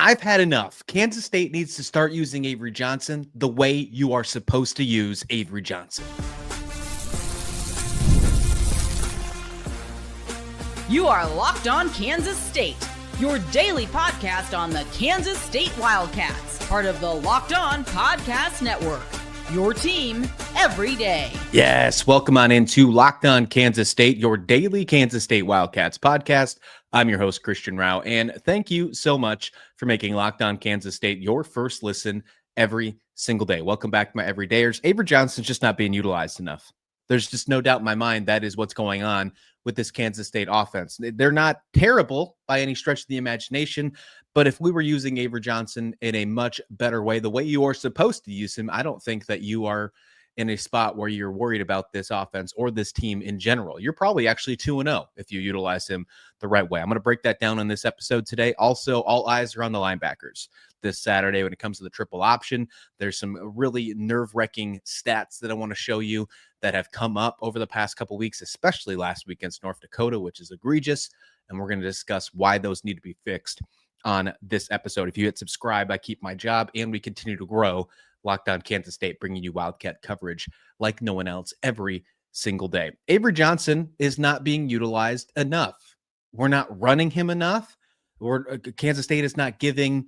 I've had enough. Kansas State needs to start using Avery Johnson the way you are supposed to use Avery Johnson. You are Locked On Kansas State, your daily podcast on the Kansas State Wildcats, part of the Locked On Podcast Network, your team every day. Yes, welcome on into Locked On Kansas State, your daily Kansas State Wildcats podcast. I'm your host, Christian Rao, and thank you so much for making Locked On Kansas State your first listen every single day. Welcome back, my everydayers. Avery Johnson's just not being utilized enough. There's just no doubt in my mind that is what's going on with this Kansas State offense. They're not terrible by any stretch of the imagination, but if we were using Avery Johnson in a much better way, the way you are supposed to use him, I don't think that you are in a spot where you're worried about this offense or this team in general. You're probably actually 2-0 if you utilize him the right way. I'm going to break that down on this episode today. Also, all eyes are on the linebackers this Saturday when it comes to the triple option. There's some really nerve-wracking stats that I want to show you that have come up over the past couple weeks, especially last week against North Dakota, which is egregious. And we're going to discuss why those need to be fixed on this episode. If you hit subscribe, I keep my job and we continue to grow. Locked On Kansas State, bringing you Wildcat coverage like no one else every single day. Avery Johnson is not being utilized enough. We're not running him enough. Kansas State is not giving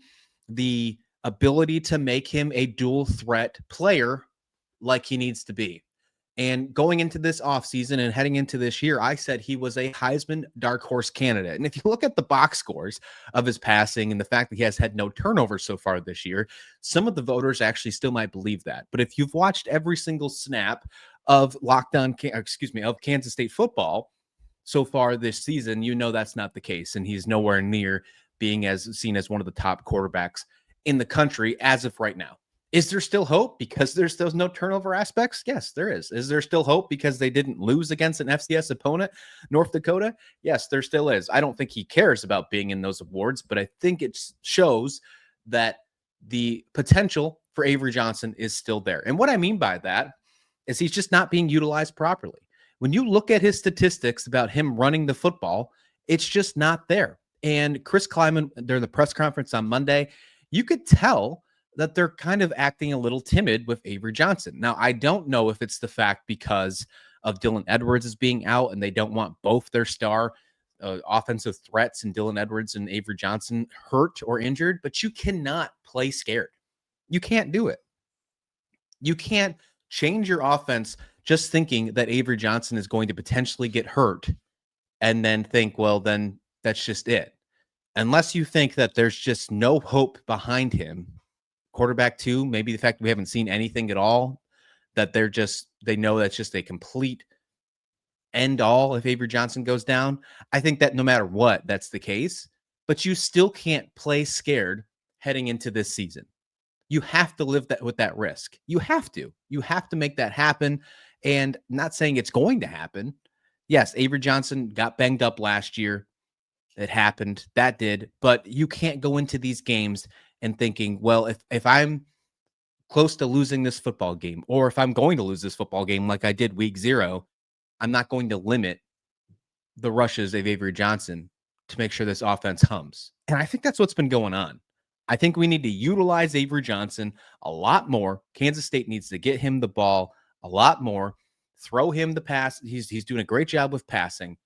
the ability to make him a dual threat player like he needs to be. And going into this offseason and heading into this year, I said he was a Heisman dark horse candidate. And if you look at the box scores of his passing and the fact that he has had no turnovers so far this year, some of the voters actually still might believe that. But if you've watched every single snap of of Kansas State football so far this season, you know that's not the case. And he's nowhere near being seen as one of the top quarterbacks in the country as of right now. Is there still hope because there's those no turnover aspects? Yes, there is. Is there still hope because they didn't lose against an FCS opponent, North Dakota? Yes, there still is. I don't think he cares about being in those awards, but I think it shows that the potential for Avery Johnson is still there. And what I mean by that is he's just not being utilized properly. When you look at his statistics about him running the football, it's just not there. And Chris Kleiman, during the press conference on Monday, you could tell that they're kind of acting a little timid with Avery Johnson. Now, I don't know if it's the fact because of Dylan Edwards is being out and they don't want both their star offensive threats and Dylan Edwards and Avery Johnson hurt or injured, but you cannot play scared. You can't do it. You can't change your offense just thinking that Avery Johnson is going to potentially get hurt and then think, well, then that's just it. Unless you think that there's just no hope behind him. Quarterback 2, maybe the fact that we haven't seen anything at all, that they know that's just a complete end all if Avery Johnson goes down. I think that no matter what, that's the case, but you still can't play scared heading into this season. You have to live with that risk. You have to make that happen. And not saying it's going to happen. Yes, Avery Johnson got banged up last year. It happened. That did. But you can't go into these games and thinking, well, if I'm close to losing this football game, or if I'm going to lose this football game like I did week 0, I'm not going to limit the rushes of Avery Johnson to make sure this offense hums. And I think that's what's been going on. I think we need to utilize Avery Johnson a lot more. Kansas State needs to get him the ball a lot more, throw him the pass. He's doing a great job with passing,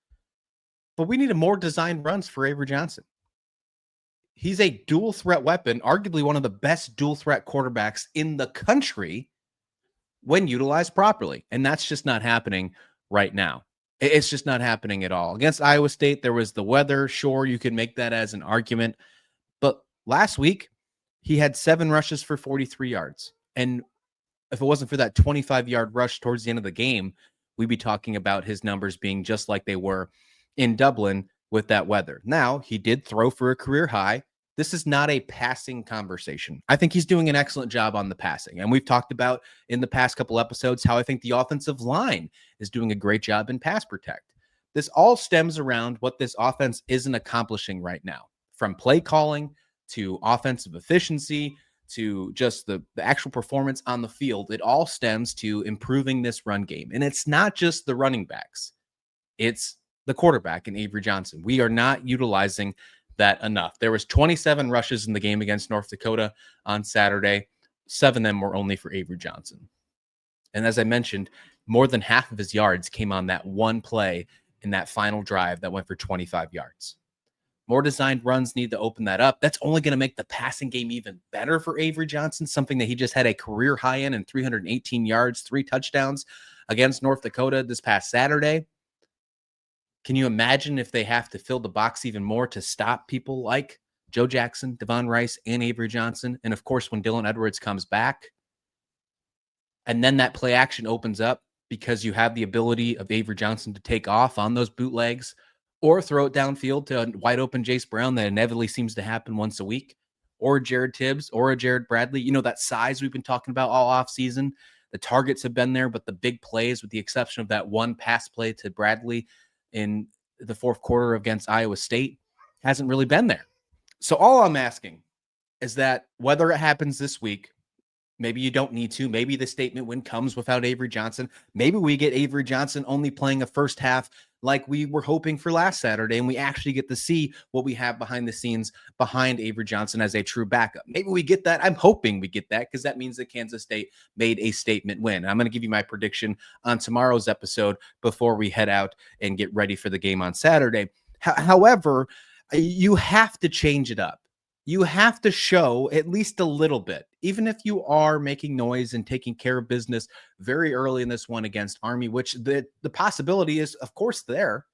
but we need more designed runs for Avery Johnson. He's a dual threat weapon, arguably one of the best dual threat quarterbacks in the country when utilized properly. And that's just not happening right now. It's just not happening at all. Against Iowa State, there was the weather. Sure, you could make that as an argument. But last week, he had 7 rushes for 43 yards. And if it wasn't for that 25-yard rush towards the end of the game, we'd be talking about his numbers being just like they were in Dublin with that weather. Now, he did throw for a career high. This is not a passing conversation. I think he's doing an excellent job on the passing. And we've talked about in the past couple episodes how I think the offensive line is doing a great job in pass protect. This all stems around what this offense isn't accomplishing right now, from play calling to offensive efficiency to just the actual performance on the field. It all stems to improving this run game. And it's not just the running backs. It's the quarterback in Avery Johnson. We are not utilizing that enough. There was 27 rushes in the game against North Dakota on Saturday. 7 of them were only for Avery Johnson. And as I mentioned, more than half of his yards came on that one play in that final drive that went for 25 yards. More designed runs need to open that up. That's only going to make the passing game even better for Avery Johnson, something that he just had a career high in 318 yards, 3 touchdowns against North Dakota this past Saturday. Can you imagine if they have to fill the box even more to stop people like Joe Jackson, Devon Rice, and Avery Johnson? And of course, when Dylan Edwards comes back, and then that play action opens up because you have the ability of Avery Johnson to take off on those bootlegs or throw it downfield to a wide open Jace Brown that inevitably seems to happen once a week, or Jared Tibbs or a Jared Bradley. You know, that size we've been talking about all offseason. The targets have been there, but the big plays, with the exception of that one pass play to Bradley in the fourth quarter against Iowa State, hasn't really been there. So all I'm asking is that whether it happens this week, maybe you don't need to. Maybe the statement win comes without Avery Johnson. Maybe we get Avery Johnson only playing a first half like we were hoping for last Saturday, and we actually get to see what we have behind the scenes behind Avery Johnson as a true backup. Maybe we get that. I'm hoping we get that, because that means that Kansas State made a statement win. I'm going to give you my prediction on tomorrow's episode before we head out and get ready for the game on Saturday. However, you have to change it up. You have to show at least a little bit, even if you are making noise and taking care of business very early in this one against Army, which the possibility is, of course, there.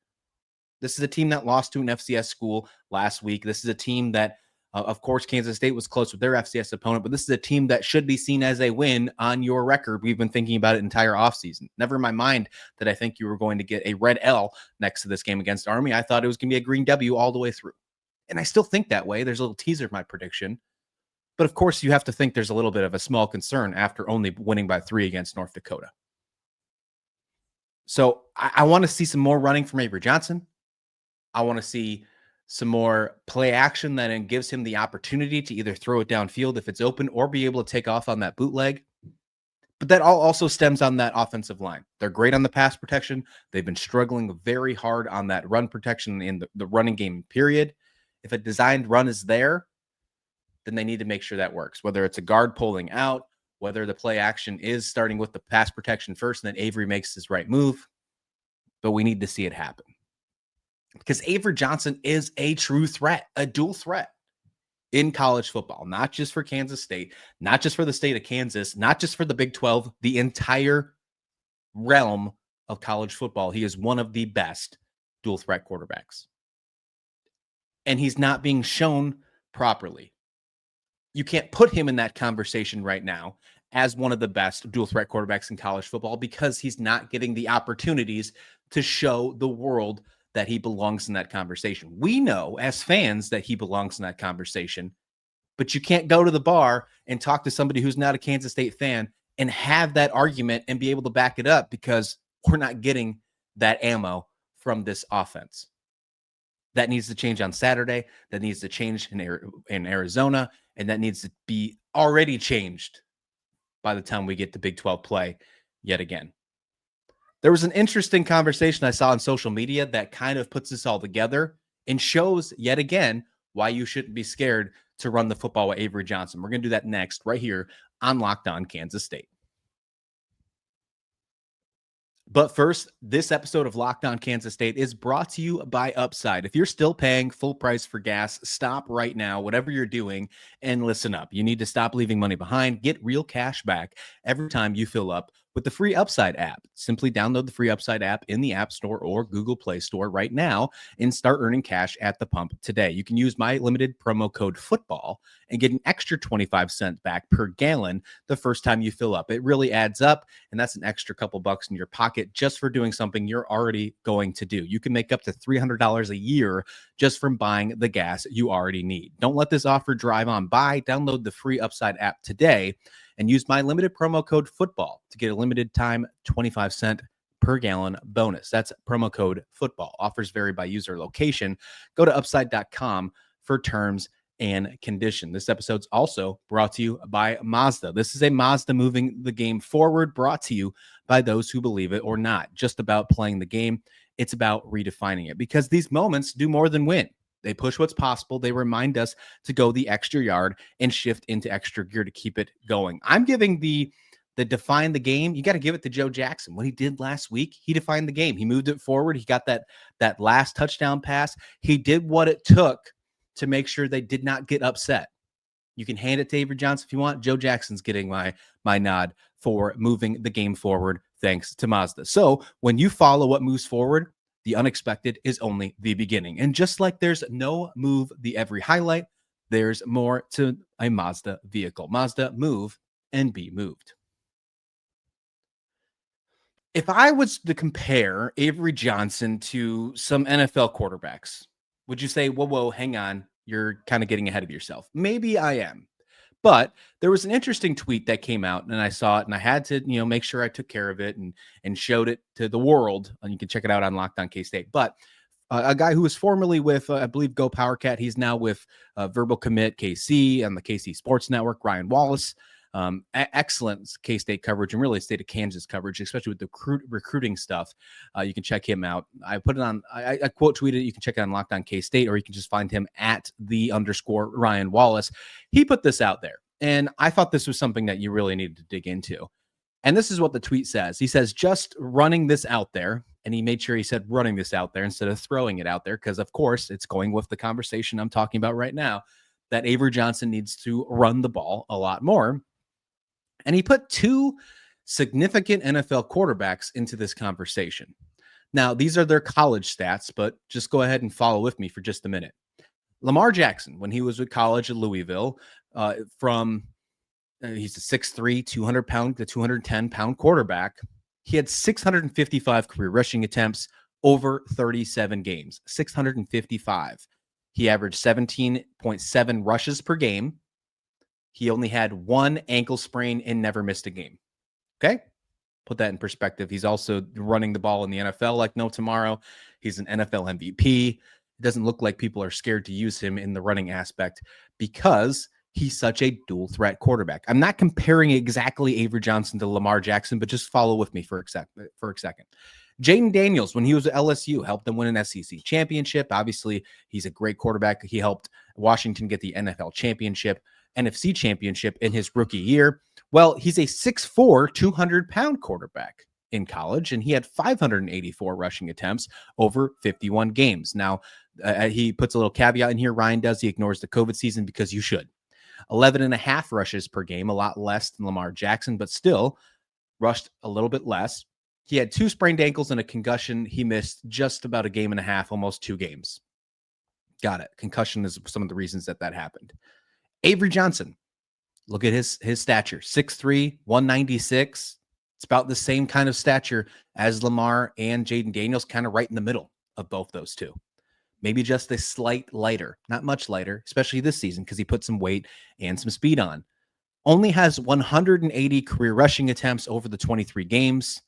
This is a team that lost to an FCS school last week. This is a team that, of course, Kansas State was close with their FCS opponent, but this is a team that should be seen as a win on your record. We've been thinking about it entire offseason. Never in my mind that I think you were going to get a red L next to this game against Army. I thought it was going to be a green W all the way through. And I still think that way. There's a little teaser of my prediction. But of course, you have to think there's a little bit of a small concern after only winning by 3 against North Dakota. So I want to see some more running from Avery Johnson. I want to see some more play action that then gives him the opportunity to either throw it downfield if it's open or be able to take off on that bootleg. But that all also stems on that offensive line. They're great on the pass protection. They've been struggling very hard on that run protection in the running game period. If a designed run is there, then they need to make sure that works, whether it's a guard pulling out, whether the play action is starting with the pass protection first, and then Avery makes his right move. But we need to see it happen, because Avery Johnson is a true threat, a dual threat in college football, not just for Kansas State, not just for the state of Kansas, not just for the Big 12, the entire realm of college football. He is one of the best dual threat quarterbacks. And he's not being shown properly. You can't put him in that conversation right now as one of the best dual threat quarterbacks in college football, because he's not getting the opportunities to show the world that he belongs in that conversation. We know as fans that he belongs in that conversation, but you can't go to the bar and talk to somebody who's not a Kansas State fan and have that argument and be able to back it up, because we're not getting that ammo from this offense. That needs to change on Saturday. That needs to change in Arizona. And that needs to be already changed by the time we get to Big 12 play yet again. There was an interesting conversation I saw on social media that kind of puts this all together and shows yet again why you shouldn't be scared to run the football with Avery Johnson. We're going to do that next right here on Locked On Kansas State. But first, this episode of Locked On Kansas State is brought to you by Upside. If you're still paying full price for gas, stop right now, whatever you're doing, and listen up. You need to stop leaving money behind. Get real cash back every time you fill up with the free Upside app. Simply download the free Upside app in the App Store or Google Play Store right now and start earning cash at the pump today. You can use my limited promo code FOOTBALL and get an extra 25 cents back per gallon the first time you fill up. It really adds up, and that's an extra couple bucks in your pocket just for doing something you're already going to do. You can make up to $300 a year just from buying the gas you already need. Don't let this offer drive on by. Download the free Upside app today and use my limited promo code FOOTBALL to get a limited time 25 cent per gallon bonus. That's promo code FOOTBALL. Offers vary by user location. Go to upside.com for terms and condition. This episode's also brought to you by Mazda. This is a Mazda moving the game forward, brought to you by those who believe it or not. Just about playing the game. It's about redefining it, because these moments do more than win. They push what's possible. They remind us to go the extra yard and shift into extra gear to keep it going. I'm giving the define the game. You got to give it to Joe Jackson. What he did last week, he defined the game. He moved it forward. He got that last touchdown pass. He did what it took to make sure they did not get upset. You can hand it to Avery Johnson if you want. Joe Jackson's getting my nod for moving the game forward thanks to Mazda. So when you follow what moves forward, the unexpected is only the beginning. And just like there's no move the every highlight, there's more to a Mazda vehicle. Mazda, move and be moved. If I was to compare Avery Johnson to some NFL quarterbacks, would you say, whoa, hang on, you're kind of getting ahead of yourself? Maybe I am. But there was an interesting tweet that came out, and I saw it, and I had to, make sure I took care of it and showed it to the world. And you can check it out on Locked On K-State. But a guy who was formerly with, I believe, Go PowerCat, he's now with Verbal Commit KC on the KC Sports Network, Ryan Wallace. Excellent K-State coverage and really state of Kansas coverage, especially with the recruiting stuff. You can check him out. I put it on, I quote tweeted. You can check it on Locked On K-State, or you can just find him at _, Ryan Wallace. He put this out there, and I thought this was something that you really needed to dig into. And this is what the tweet says. He says, just running this out there. And he made sure he said running this out there instead of throwing it out there, because of course it's going with the conversation I'm talking about right now, that Avery Johnson needs to run the ball a lot more. And he put two significant NFL quarterbacks into this conversation. Now, these are their college stats, but just go ahead and follow with me for just a minute. Lamar Jackson, when he was at college at Louisville, he's a 6'3", 200-pound to 210-pound quarterback. He had 655 career rushing attempts over 37 games, 655. He averaged 17.7 rushes per game. He only had one ankle sprain and never missed a game. Okay? Put that in perspective. He's also running the ball in the NFL like no tomorrow. He's an NFL MVP. It doesn't look like people are scared to use him in the running aspect because he's such a dual threat quarterback. I'm not comparing exactly Avery Johnson to Lamar Jackson, but just follow with me for a second. Jayden Daniels, when he was at LSU, helped them win an SEC championship. Obviously, he's a great quarterback. He helped Washington get the NFL championship, NFC championship in his rookie year. Well, he's a 6'4", 200-pound quarterback in college, and he had 584 rushing attempts over 51 games. Now, he puts a little caveat in here. Ryan does. He ignores the COVID season because you should. 11.5 rushes per game, a lot less than Lamar Jackson, but still rushed a little bit less. He had 2 sprained ankles and a concussion. He missed just about a game and a half, almost 2 games. Got it. Concussion is some of the reasons that happened. Avery Johnson, look at his stature, 6'3", 196. It's about the same kind of stature as Lamar and Jayden Daniels, kind of right in the middle of both those two. Maybe just a slight lighter, not much lighter, especially this season because he put some weight and some speed on. Only has 180 career rushing attempts over the 23 games.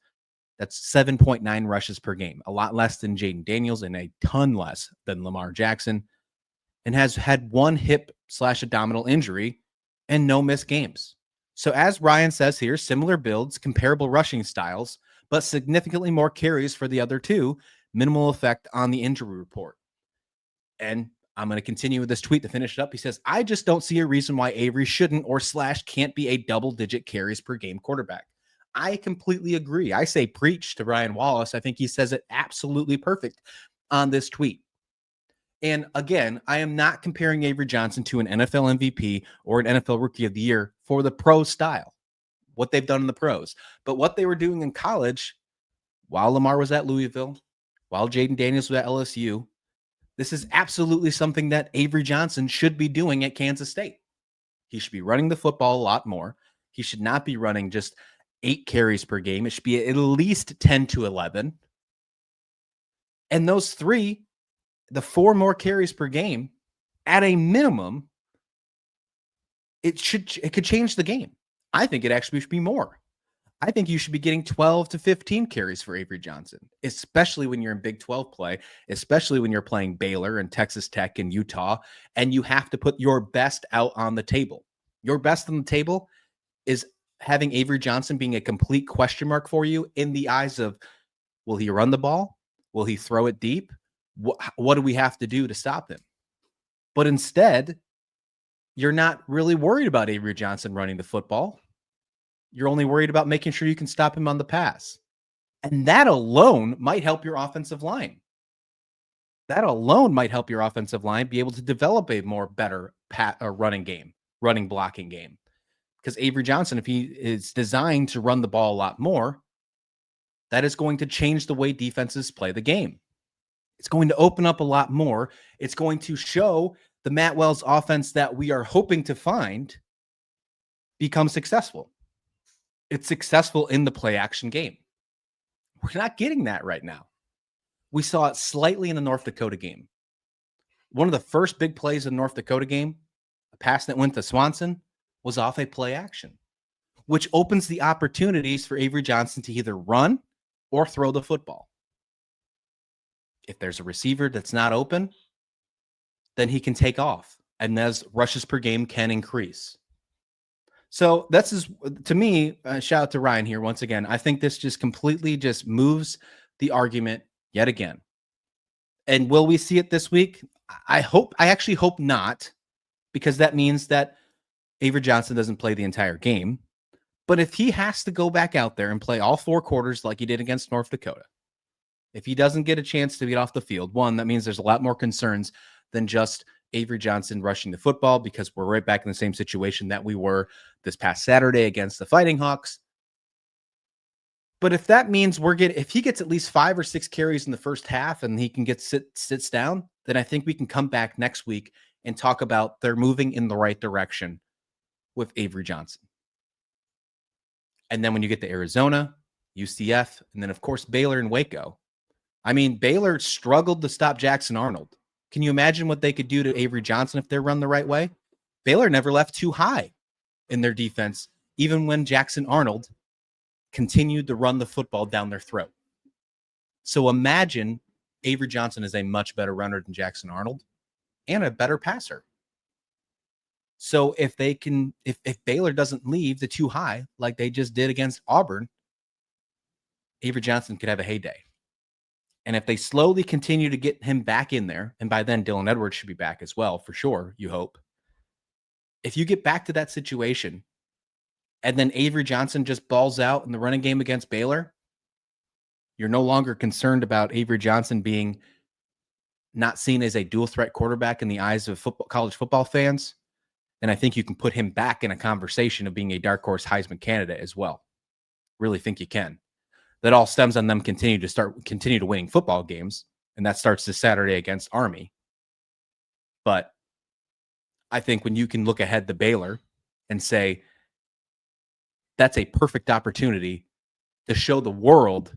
That's 7.9 rushes per game, a lot less than Jayden Daniels and a ton less than Lamar Jackson, and has had 1 hip/abdominal injury and no missed games. So as Ryan says here, similar builds, comparable rushing styles, but significantly more carries for the other two, minimal effect on the injury report. And I'm going to continue with this tweet to finish it up. He says, I just don't see a reason why Avery shouldn't or / can't be a double-digit carries per game quarterback. I completely agree. I say preach to Ryan Wallace. I think he says it absolutely perfect on this tweet. And again, I am not comparing Avery Johnson to an NFL MVP or an NFL Rookie of the Year for the pro style, what they've done in the pros. But what they were doing in college, while Lamar was at Louisville, while Jayden Daniels was at LSU, this is absolutely something that Avery Johnson should be doing at Kansas State. He should be running the football a lot more. He should not be running just 8 carries per game. It should be at least 10 to 11. And those 3, the 4 more carries per game, at a minimum, it could change the game. I think it actually should be more. I think you should be getting 12 to 15 carries for Avery Johnson, especially when you're in Big 12 play, especially when you're playing Baylor and Texas Tech and Utah, and you have to put your best out on the table. Your best on the table is having Avery Johnson being a complete question mark for you in the eyes of, will he run the ball? Will he throw it deep? What do we have to do to stop him? But instead, you're not really worried about Avery Johnson running the football. You're only worried about making sure you can stop him on the pass. And that alone might help your offensive line. That alone might help your offensive line be able to develop a more better running game, running blocking game. Because Avery Johnson, if he is designed to run the ball a lot more, that is going to change the way defenses play the game. It's going to open up a lot more. It's going to show the Matt Wells offense that we are hoping to find become successful. It's successful in the play action game. We're not getting that right now. We saw it slightly in the North Dakota game. One of the first big plays in the North Dakota game, a pass that went to Swanson, was off a play action, which opens the opportunities for Avery Johnson to either run or throw the football. If there's a receiver that's not open, then he can take off, and those rushes per game can increase. So that's just, to me, shout out to Ryan here once again. I think this just completely just moves the argument yet again. And will we see it this week? I actually hope not, because that means that Avery Johnson doesn't play the entire game. But if he has to go back out there and play all 4 quarters like he did against North Dakota, if he doesn't get a chance to get off the field, one, that means there's a lot more concerns than just Avery Johnson rushing the football, because we're right back in the same situation that we were this past Saturday against the Fighting Hawks. But if that means if he gets at least 5 or 6 carries in the first half and he can sits down, then I think we can come back next week and talk about they're moving in the right direction with Avery Johnson. And then when you get to Arizona, UCF, and then of course Baylor and Waco. I mean, Baylor struggled to stop Jackson Arnold. Can you imagine what they could do to Avery Johnson if they're run the right way? Baylor never left too high in their defense, even when Jackson Arnold continued to run the football down their throat. So imagine Avery Johnson is a much better runner than Jackson Arnold and a better passer. So if Baylor doesn't leave the too high like they just did against Auburn, Avery Johnson could have a heyday. And if they slowly continue to get him back in there, and by then Dylan Edwards should be back as well, for sure, you hope. If you get back to that situation, and then Avery Johnson just balls out in the running game against Baylor, you're no longer concerned about Avery Johnson being not seen as a dual threat quarterback in the eyes of college football fans. And I think you can put him back in a conversation of being a dark horse Heisman candidate as well. Really think you can. That all stems on them continue to winning football games. And that starts this Saturday against Army. But I think when you can look ahead to Baylor and say, that's a perfect opportunity to show the world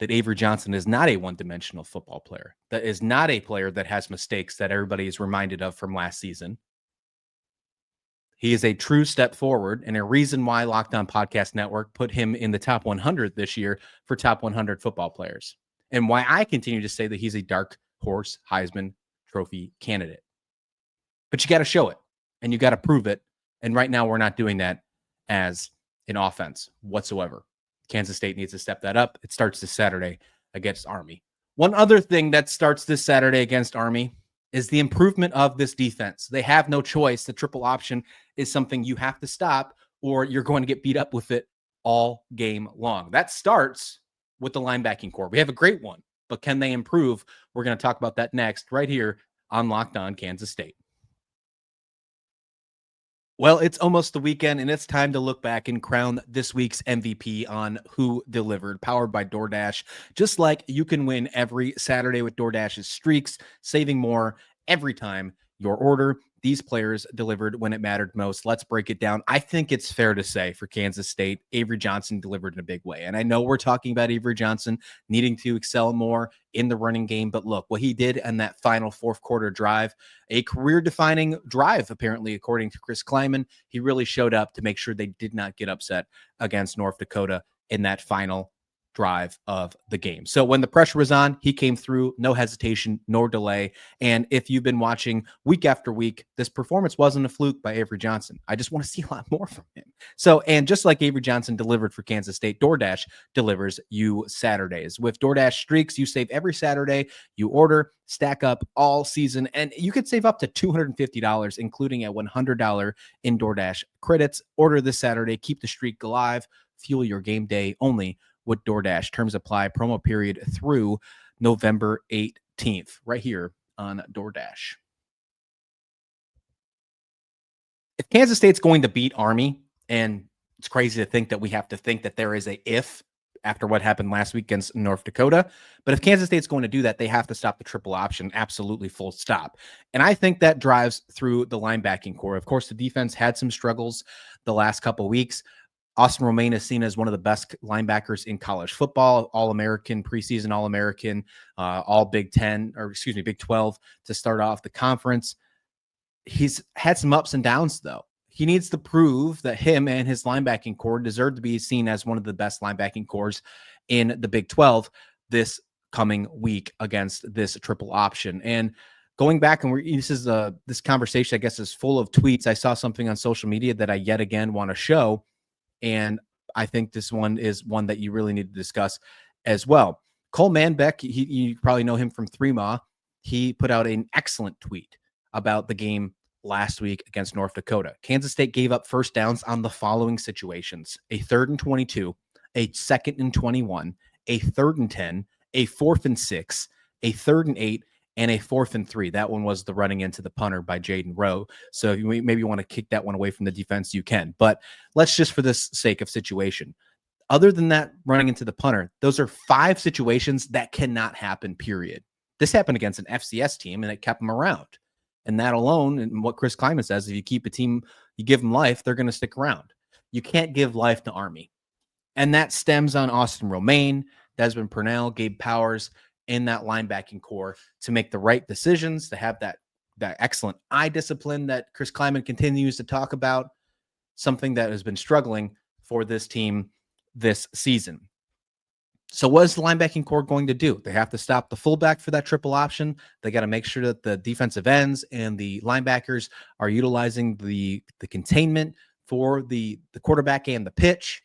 that Avery Johnson is not a one-dimensional football player. That is not a player that has mistakes that everybody is reminded of from last season. He is a true step forward, and a reason why Locked On Podcast Network put him in the top 100 this year for top 100 football players, and why I continue to say that he's a dark horse Heisman Trophy candidate. But you got to show it, and you got to prove it, and right now we're not doing that as an offense whatsoever. Kansas State needs to step that up. It starts this Saturday against Army. One other thing that starts this Saturday against Army is the improvement of this defense. They have no choice. The triple option is something you have to stop, or you're going to get beat up with it all game long. That starts with the linebacking core. We have a great one, but can they improve? We're going to talk about that next, right here on Locked On Kansas State. Well, it's almost the weekend, and it's time to look back and crown this week's MVP on Who Delivered, powered by DoorDash. Just like you can win every Saturday with DoorDash's streaks, saving more every time your order. These players delivered when it mattered most. Let's break it down. I think it's fair to say for Kansas State, Avery Johnson delivered in a big way. And I know we're talking about Avery Johnson needing to excel more in the running game, but look, what he did in that final fourth quarter drive, a career-defining drive, apparently, according to Chris Kleiman, he really showed up to make sure they did not get upset against North Dakota in that final drive of the game. So when the pressure was on, he came through, no hesitation nor delay. And if you've been watching week after week, this performance wasn't a fluke by Avery Johnson. I just want to see a lot more from him. So, and just like Avery Johnson delivered for Kansas State, DoorDash delivers you Saturdays. With DoorDash Streaks, you save every Saturday. You order, stack up all season, and you could save up to $250, including a $100 in DoorDash credits. Order this Saturday. Keep the streak alive. Fuel your game day only with DoorDash. Terms apply. Promo period through November 18th, right here on DoorDash. If Kansas State's going to beat Army, and it's crazy to think that we have to think that there is a if after what happened last week against North Dakota, but if Kansas State's going to do that, they have to stop the triple option, absolutely full stop. And I think that drives through the linebacking core. Of course, the defense had some struggles the last couple of weeks. Austin Romaine is seen as one of the best linebackers in college football, All-American, preseason All-American, all Big 12 to start off the conference. He's had some ups and downs, though. He needs to prove that him and his linebacking core deserve to be seen as one of the best linebacking cores in the Big 12 this coming week against this triple option. And going back, and this conversation, I guess, is full of tweets. I saw something on social media that I yet again want to show. And I think this one is one that you really need to discuss as well. Cole Manbeck, you probably know him from 3Ma. He put out an excellent tweet about the game last week against North Dakota. Kansas State gave up first downs on the following situations: a 3rd and 22, a 2nd and 21, a 3rd and 10, a 4th and 6, a 3rd and 8, and a 4th and 3. That one was the running into the punter by Jayden Rowe. So if you maybe want to kick that one away from the defense, you can. But let's just, for this sake of situation, other than that running into the punter, those are 5 situations that cannot happen, period. This happened against an FCS team, and it kept them around. And that alone, and what Chris Kleiman says, if you keep a team, you give them life, they're going to stick around. You can't give life to Army. And that stems on Austin Romaine, Desmond Purnell, Gabe Powers, in that linebacking core to make the right decisions, to have that excellent eye discipline that Chris Kleiman continues to talk about, something that has been struggling for this team this season. So what is the linebacking core going to do? They have to stop the fullback for that triple option. They got to make sure that the defensive ends and the linebackers are utilizing the containment for the quarterback and the pitch.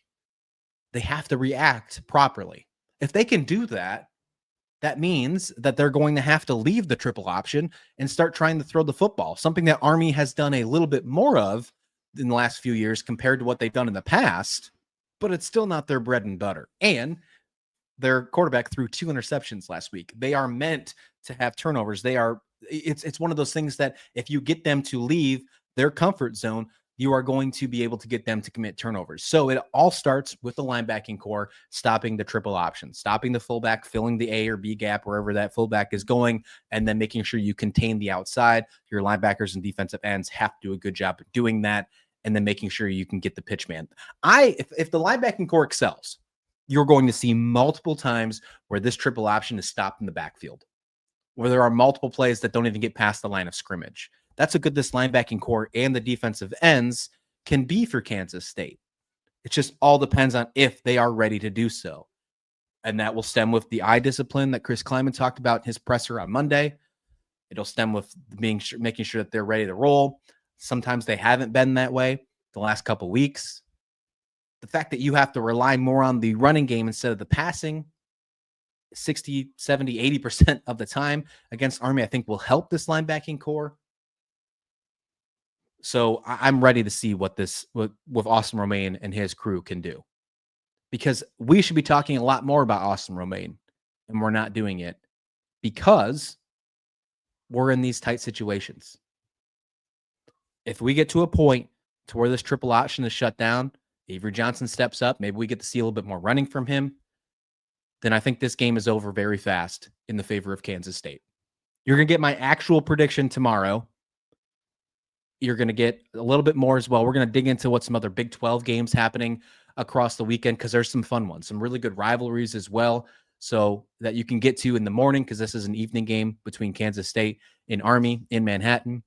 They have to react properly. If they can do that, that means that they're going to have to leave the triple option and start trying to throw the football, something that Army has done a little bit more of in the last few years compared to what they've done in the past, but it's still not their bread and butter. And their quarterback threw 2 interceptions last week. They are meant to have turnovers. It's one of those things that if you get them to leave their comfort zone, you are going to be able to get them to commit turnovers. So it all starts with the linebacking core, stopping the triple option, stopping the fullback, filling the A or B gap, wherever that fullback is going, and then making sure you contain the outside. Your linebackers and defensive ends have to do a good job of doing that, and then making sure you can get the pitch man. If the linebacking core excels, you're going to see multiple times where this triple option is stopped in the backfield, where there are multiple plays that don't even get past the line of scrimmage. That's how good this linebacking core and the defensive ends can be for Kansas State. It just all depends on if they are ready to do so. And that will stem with the eye discipline that Chris Kleiman talked about in his presser on Monday. It'll stem with making sure that they're ready to roll. Sometimes they haven't been that way the last couple weeks. The fact that you have to rely more on the running game instead of the passing 60, 70, 80% of the time against Army, I think will help this linebacking core. So I'm ready to see what Austin Romaine and his crew can do, because we should be talking a lot more about Austin Romaine, and we're not doing it because we're in these tight situations. If we get to a point to where this triple option is shut down, Avery Johnson steps up, maybe we get to see a little bit more running from him, then I think this game is over very fast in the favor of Kansas State. You're going to get my actual prediction tomorrow. You're going to get a little bit more as well. We're going to dig into what some other Big 12 games happening across the weekend, because there's some fun ones, some really good rivalries as well, so that you can get to in the morning, because this is an evening game between Kansas State and Army in Manhattan.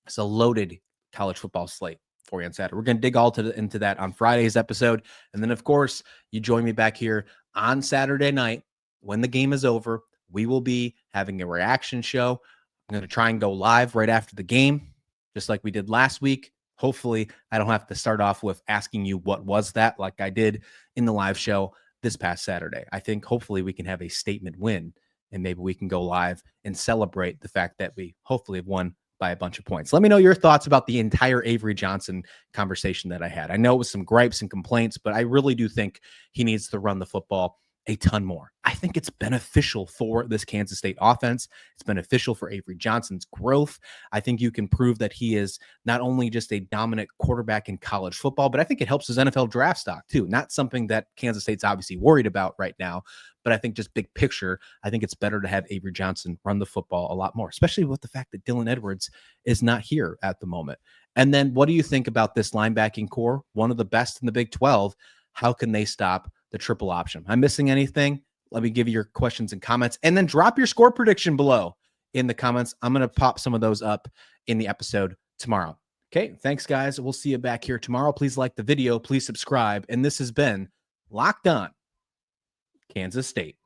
It's a loaded college football slate. for you on Saturday. We're going to dig all into that on Friday's episode. And then, of course, you join me back here on Saturday night when the game is over. We will be having a reaction show. I'm going to try and go live right after the game, just like we did last week. Hopefully, I don't have to start off with asking you what was that like I did in the live show this past Saturday. I think hopefully we can have a statement win, and maybe we can go live and celebrate the fact that we hopefully have won by a bunch of points. Let me know your thoughts about the entire Avery Johnson conversation that I had. I know it was some gripes and complaints, but I really do think he needs to run the football a ton more. I think it's beneficial for this Kansas State offense. It's beneficial for Avery Johnson's growth. I think you can prove that he is not only just a dominant quarterback in college football, but I think it helps his NFL draft stock too. Not something that Kansas State's obviously worried about right now, but I think just big picture, I think it's better to have Avery Johnson run the football a lot more, especially with the fact that Dylan Edwards is not here at the moment. And then what do you think about this linebacking core? One of the best in the Big 12. How can they stop the triple option? Am I missing anything? Let me give you your questions and comments, and then drop your score prediction below in the comments. I'm going to pop some of those up in the episode tomorrow. Okay, thanks, guys. We'll see you back here tomorrow. Please like the video. Please subscribe. And this has been Locked On Kansas State.